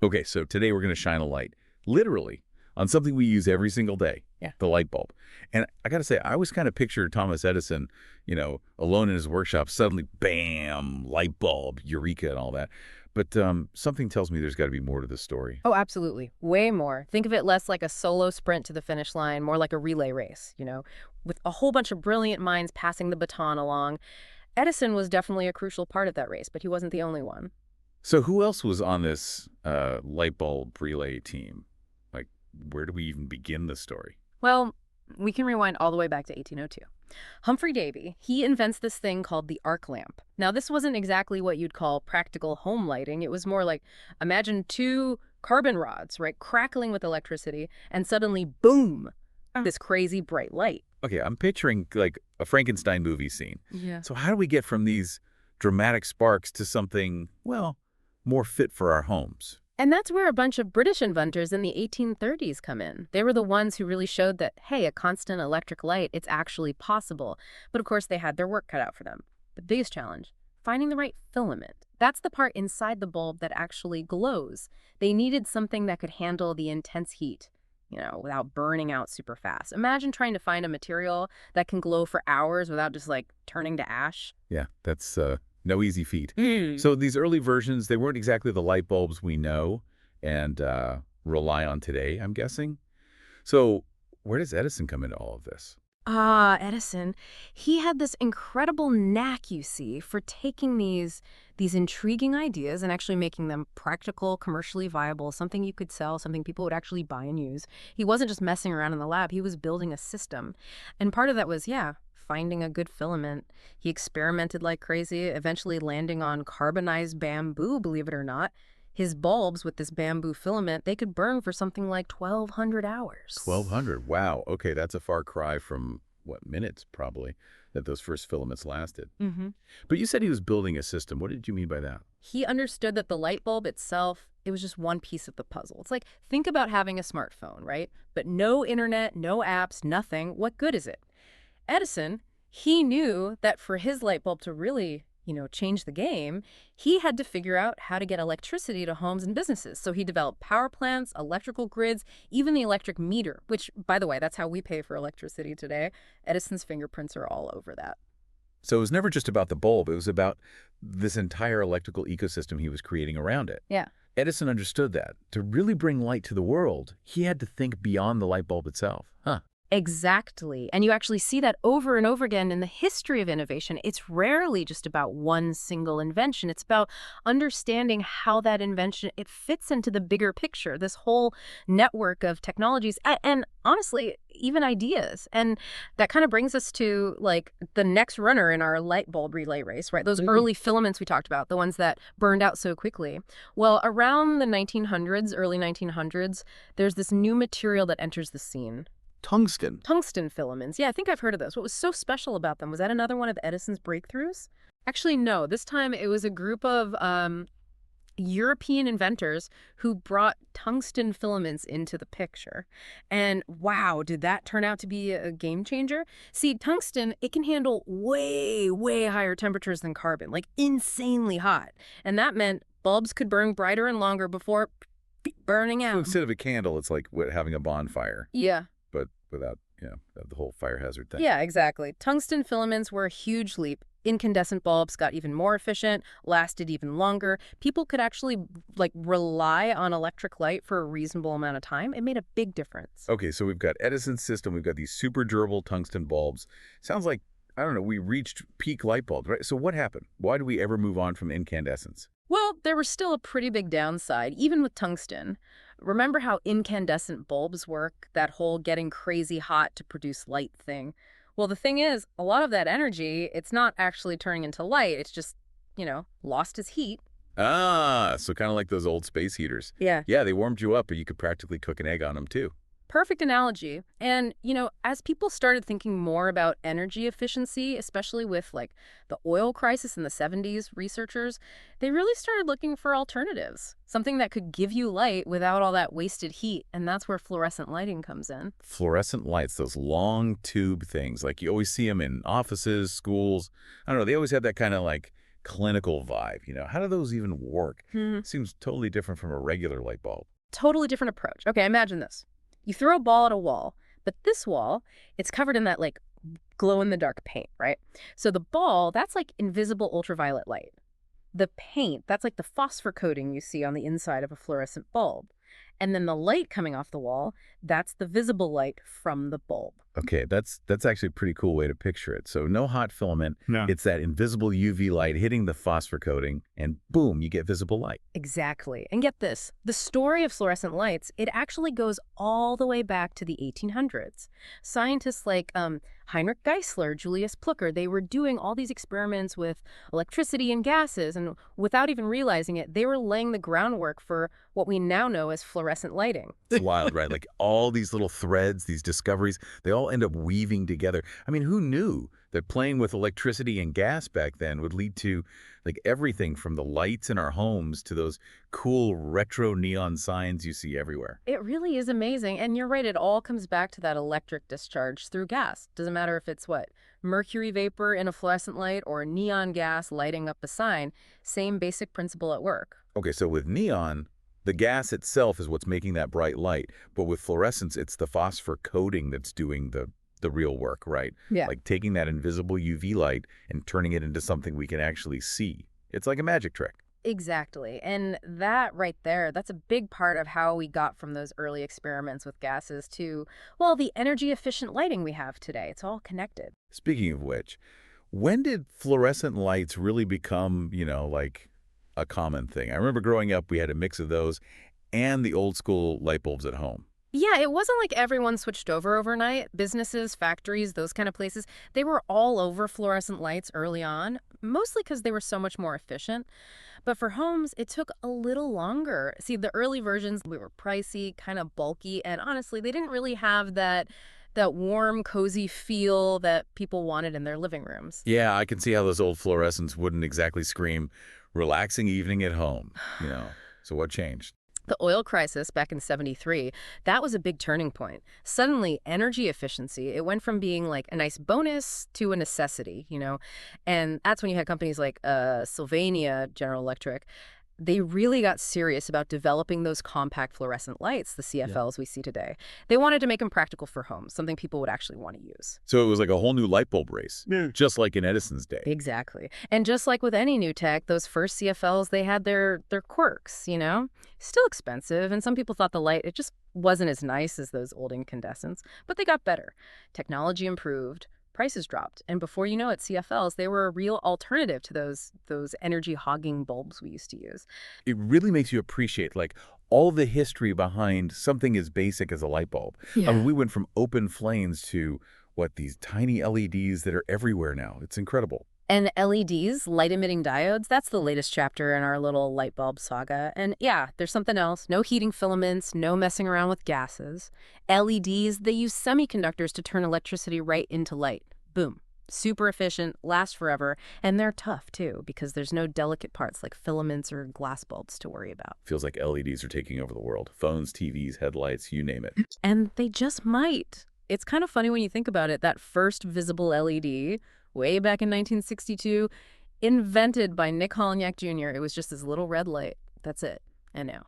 Okay, so today we're going to shine a light, literally, on something we use every single day, Yeah. the light bulb. And I got to say, I always kind of picture Thomas Edison, alone in his workshop, suddenly, bam, light bulb, eureka, and all that. But something tells me there's got to be more to this story. Oh, absolutely. Way more. Think of it less like a solo sprint to the finish line, more like a relay race, with a whole bunch of brilliant minds passing the baton along. Edison was definitely a crucial part of that race, but he wasn't the only one. So who else was on this light bulb relay team? Like, where do we even begin the story? Well, we can rewind all the way back to 1802. Humphrey Davy, he invents this thing called the arc lamp. Now, this wasn't exactly what you'd call practical home lighting. It was more like, imagine two carbon rods, right, crackling with electricity, and suddenly, boom, this crazy bright light. Okay, I'm picturing like a Frankenstein movie scene. Yeah. So how do we get from these dramatic sparks to something, well, more fit for our homes? And that's where a bunch of British inventors in the 1830s come in. They were the ones who really showed that, hey, a constant electric light, it's actually possible. But of course, they had their work cut out for them. The biggest challenge, finding the right filament. That's the part inside the bulb that actually glows. They needed something that could handle the intense heat, without burning out super fast. Imagine trying to find a material that can glow for hours without just, turning to ash. Yeah, that's no easy feat. So these early versions, they weren't exactly the light bulbs we know and rely on today, I'm guessing. So where does Edison come into all of this? Edison, he had this incredible knack, you see, for taking these intriguing ideas and actually making them practical, commercially viable, something you could sell, something people would actually buy and use. He wasn't just messing around in the lab, he was building a system. And part of that was, finding a good filament. He experimented like crazy, eventually landing on carbonized bamboo, believe it or not. His bulbs with this bamboo filament, they could burn for something like 1,200 hours. 1,200. Wow. Okay, that's a far cry from, minutes probably, that those first filaments lasted. But you said he was building a system. What did you mean by that? He understood that the light bulb itself, it was just one piece of the puzzle. It's like, think about having a smartphone, right? But no internet, no apps, nothing. What good is it? Edison, he knew that for his light bulb to really, change the game, he had to figure out how to get electricity to homes and businesses. So he developed power plants, electrical grids, even the electric meter, which, by the way, that's how we pay for electricity today. Edison's fingerprints are all over that. So it was never just about the bulb. It was about this entire electrical ecosystem he was creating around it. Yeah. Edison understood that. To really bring light to the world, he had to think beyond the light bulb itself. Huh. Exactly. And you actually see that over and over again in the history of innovation. It's rarely just about one single invention. It's about understanding how that invention, it fits into the bigger picture, this whole network of technologies and honestly, even ideas. And that kind of brings us to the next runner in our light bulb relay race, right? Those early filaments we talked about, the ones that burned out so quickly. Well, around the 1900s, early 1900s, there's this new material that enters the scene. Tungsten. Tungsten filaments. Yeah, I think I've heard of those. What was so special about them? Was that another one of Edison's breakthroughs? Actually, no. This time it was a group of European inventors who brought tungsten filaments into the picture. And wow, did that turn out to be a game changer? See, tungsten, it can handle way, way higher temperatures than carbon, like insanely hot. And that meant bulbs could burn brighter and longer before burning out. So instead of a candle, it's like having a bonfire. Yeah. But without, the whole fire hazard thing. Yeah, exactly. Tungsten filaments were a huge leap. Incandescent bulbs got even more efficient, lasted even longer. People could actually, rely on electric light for a reasonable amount of time. It made a big difference. Okay, so we've got Edison's system. We've got these super durable tungsten bulbs. Sounds like, I don't know, we reached peak light bulbs, right? So what happened? Why did we ever move on from incandescence? Well, there was still a pretty big downside, even with tungsten. Remember how incandescent bulbs work, that whole getting crazy hot to produce light thing? Well, the thing is, a lot of that energy, it's not actually turning into light. It's just, lost as heat. Ah, so kind of like those old space heaters. Yeah. Yeah, they warmed you up, but you could practically cook an egg on them too. Perfect analogy. And, as people started thinking more about energy efficiency, especially with the oil crisis in the 70s, researchers, they really started looking for alternatives, something that could give you light without all that wasted heat. And that's where fluorescent lighting comes in. Fluorescent lights, those long tube things, you always see them in offices, schools. I don't know, they always have that kind of clinical vibe. How do those even work? Seems totally different from a regular light bulb. Totally different approach. Okay, imagine this. You throw a ball at a wall, but this wall, it's covered in that like glow-in-the-dark paint, right? So the ball, that's like invisible ultraviolet light. The paint, that's like the phosphor coating you see on the inside of a fluorescent bulb. And then the light coming off the wall, that's the visible light from the bulb. Okay, that's actually a pretty cool way to picture it. So no hot filament. No. It's that invisible UV light hitting the phosphor coating, and boom, you get visible light. Exactly. And get this, the story of fluorescent lights, it actually goes all the way back to the 1800s. Scientists like Heinrich Geissler, Julius Plucker, they were doing all these experiments with electricity and gases, and without even realizing it, they were laying the groundwork for what we now know as fluorescent lighting. It's wild, right? Like all these little threads, these discoveries, they all end up weaving together. I mean, who knew that playing with electricity and gas back then would lead to like everything from the lights in our homes to those cool retro neon signs you see everywhere? It really is amazing. And you're right, it all comes back to that electric discharge through gas. Doesn't matter if it's what? Mercury vapor in a fluorescent light or neon gas lighting up a sign. Same basic principle at work. Okay, so with neon, the gas itself is what's making that bright light. But with fluorescence, it's the phosphor coating that's doing the real work, right? Yeah. Like taking that invisible UV light and turning it into something we can actually see. It's like a magic trick. Exactly. And that right there, that's a big part of how we got from those early experiments with gases to, well, the energy efficient lighting we have today. It's all connected. Speaking of which, when did fluorescent lights really become, like a common thing? I remember growing up, we had a mix of those and the old school light bulbs at home. Yeah, it wasn't like everyone switched over overnight. Businesses, factories, those kind of places, they were all over fluorescent lights early on, mostly because they were so much more efficient. But for homes, it took a little longer. See, the early versions, they were pricey, kind of bulky, and honestly, they didn't really have that warm, cozy feel that people wanted in their living rooms. Yeah, I can see how those old fluorescents wouldn't exactly scream, relaxing evening at home, So what changed? The oil crisis back in '73, that was a big turning point. Suddenly, energy efficiency, it went from being like a nice bonus to a necessity, And that's when you had companies like Sylvania, General Electric. They really got serious about developing those compact fluorescent lights, the CFLs we see today. They wanted to make them practical for homes, something people would actually want to use. So it was like a whole new light bulb race, just like in Edison's day. Exactly. And just like with any new tech, those first CFLs, they had their quirks, Still expensive, and some people thought the light, it just wasn't as nice as those old incandescents, but they got better. Technology improved, prices dropped, and before you know it, CFLs, they were a real alternative to those energy-hogging bulbs we used to use. It really makes you appreciate, like, all the history behind something as basic as a light bulb. Yeah. I mean, we went from open flames to, these tiny LEDs that are everywhere now. It's incredible. And LEDs, light-emitting diodes, that's the latest chapter in our little light bulb saga. And yeah, there's something else. No heating filaments, no messing around with gases. LEDs, they use semiconductors to turn electricity right into light. Boom. Super efficient, last forever, and they're tough, too, because there's no delicate parts like filaments or glass bulbs to worry about. Feels like LEDs are taking over the world. Phones, TVs, headlights, you name it. And they just might. It's kind of funny when you think about it. That first visible LED, way back in 1962, invented by Nick Holonyak Jr. It was just this little red light. That's it. And now,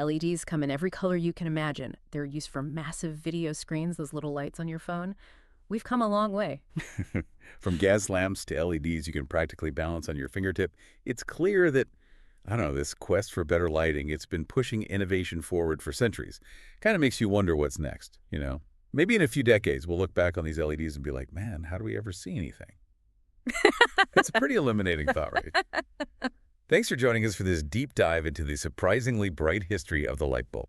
LEDs come in every color you can imagine. They're used for massive video screens, those little lights on your phone. We've come a long way. From gas lamps to LEDs you can practically balance on your fingertip. It's clear that, this quest for better lighting, it's been pushing innovation forward for centuries. Kind of makes you wonder what's next, Maybe in a few decades, we'll look back on these LEDs and be like, man, how do we ever see anything? It's a pretty illuminating thought, right? Thanks for joining us for this deep dive into the surprisingly bright history of the light bulb.